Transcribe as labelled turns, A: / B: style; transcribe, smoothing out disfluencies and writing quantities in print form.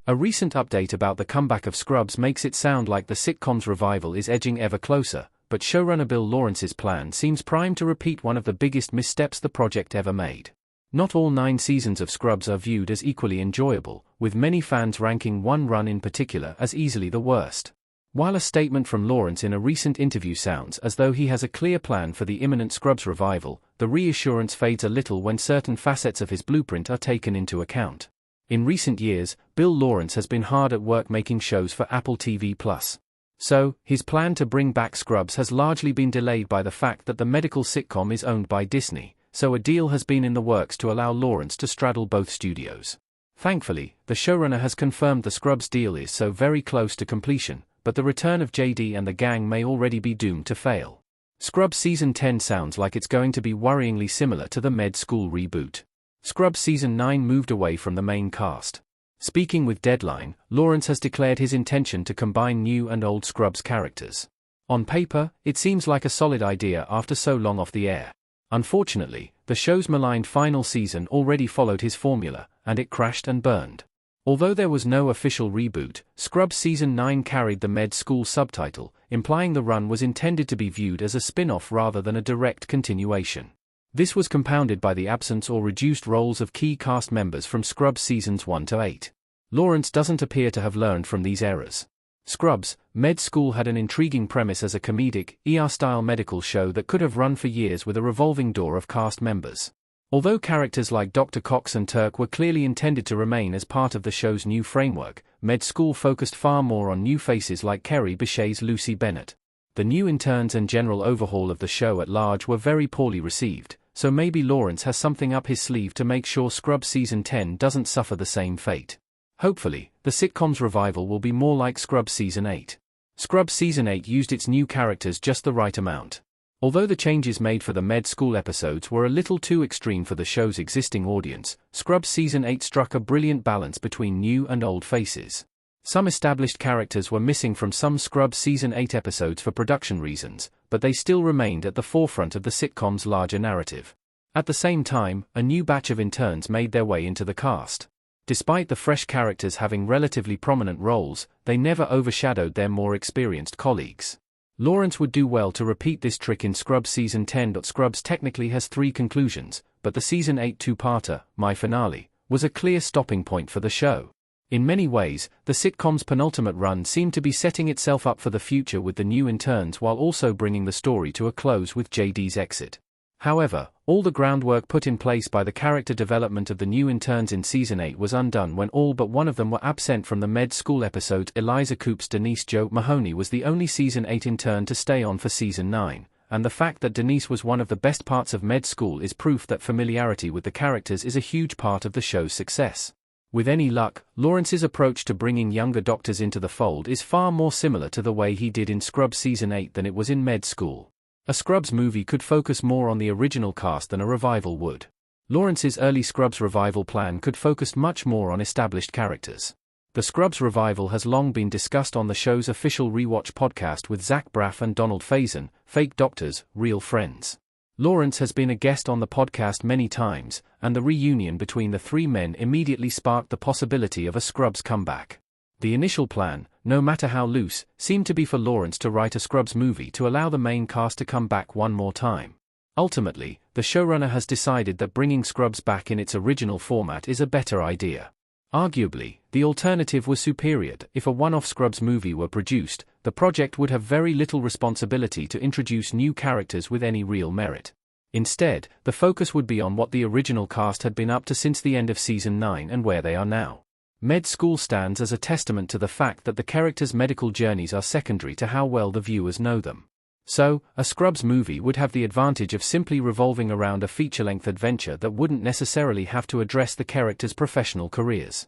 A: A recent update about the comeback of Scrubs makes it sound like the sitcom's revival is edging ever closer, but showrunner Bill Lawrence's plan seems primed to repeat one of the biggest missteps the project ever made. Not all 9 seasons of Scrubs are viewed as equally enjoyable, with many fans ranking one run in particular as easily the worst. While a statement from Lawrence in a recent interview sounds as though he has a clear plan for the imminent Scrubs revival, the reassurance fades a little when certain facets of his blueprint are taken into account. In recent years, Bill Lawrence has been hard at work making shows for Apple TV+. So, his plan to bring back Scrubs has largely been delayed by the fact that the medical sitcom is owned by Disney, so a deal has been in the works to allow Lawrence to straddle both studios. Thankfully, the showrunner has confirmed the Scrubs deal is so very close to completion, but the return of JD and the gang may already be doomed to fail. Scrubs Season 10 sounds like it's going to be worryingly similar to the med school reboot. Scrubs Season 9 moved away from the main cast. Speaking with Deadline, Lawrence has declared his intention to combine new and old Scrubs characters. On paper, it seems like a solid idea after so long off the air. Unfortunately, the show's maligned final season already followed his formula, and it crashed and burned. Although there was no official reboot, Scrubs Season 9 carried the med school subtitle, implying the run was intended to be viewed as a spin-off rather than a direct continuation. This was compounded by the absence or reduced roles of key cast members from Scrubs Seasons 1 to 8. Lawrence doesn't appear to have learned from these errors. Scrubs, Med School had an intriguing premise as a comedic, ER-style medical show that could have run for years with a revolving door of cast members. Although characters like Dr. Cox and Turk were clearly intended to remain as part of the show's new framework, Med School focused far more on new faces like Kerry Bishay's Lucy Bennett. The new interns and general overhaul of the show at large were very poorly received, so maybe Lawrence has something up his sleeve to make sure Scrubs Season 10 doesn't suffer the same fate. Hopefully, the sitcom's revival will be more like Scrubs Season 8. Scrubs Season 8 used its new characters just the right amount. Although the changes made for the med school episodes were a little too extreme for the show's existing audience, Scrubs Season 8 struck a brilliant balance between new and old faces. Some established characters were missing from some Scrubs Season 8 episodes for production reasons, but they still remained at the forefront of the sitcom's larger narrative. At the same time, a new batch of interns made their way into the cast. Despite the fresh characters having relatively prominent roles, they never overshadowed their more experienced colleagues. Lawrence would do well to repeat this trick in Scrubs Season 10. Scrubs technically has 3 conclusions, but the Season 8 two-parter, My Finale, was a clear stopping point for the show. In many ways, the sitcom's penultimate run seemed to be setting itself up for the future with the new interns while also bringing the story to a close with JD's exit. However, all the groundwork put in place by the character development of the new interns in Season 8 was undone when all but one of them were absent from the med school episodes. Eliza Coop's Denise Jo Mahoney was the only Season 8 intern to stay on for Season 9, and the fact that Denise was one of the best parts of med school is proof that familiarity with the characters is a huge part of the show's success. With any luck, Lawrence's approach to bringing younger doctors into the fold is far more similar to the way he did in Scrubs Season 8 than it was in med school. A Scrubs movie could focus more on the original cast than a revival would. Lawrence's early Scrubs revival plan could focus much more on established characters. The Scrubs revival has long been discussed on the show's official Rewatch podcast with Zach Braff and Donald Faison, Fake Doctors, Real Friends. Lawrence has been a guest on the podcast many times, and the reunion between the 3 men immediately sparked the possibility of a Scrubs comeback. The initial plan, no matter how loose, seemed to be for Lawrence to write a Scrubs movie to allow the main cast to come back one more time. Ultimately, the showrunner has decided that bringing Scrubs back in its original format is a better idea. Arguably, the alternative was superior. If a one-off Scrubs movie were produced, the project would have very little responsibility to introduce new characters with any real merit. Instead, the focus would be on what the original cast had been up to since the end of Season 9 and where they are now. Med School stands as a testament to the fact that the characters' medical journeys are secondary to how well the viewers know them. So, a Scrubs movie would have the advantage of simply revolving around a feature-length adventure that wouldn't necessarily have to address the characters' professional careers.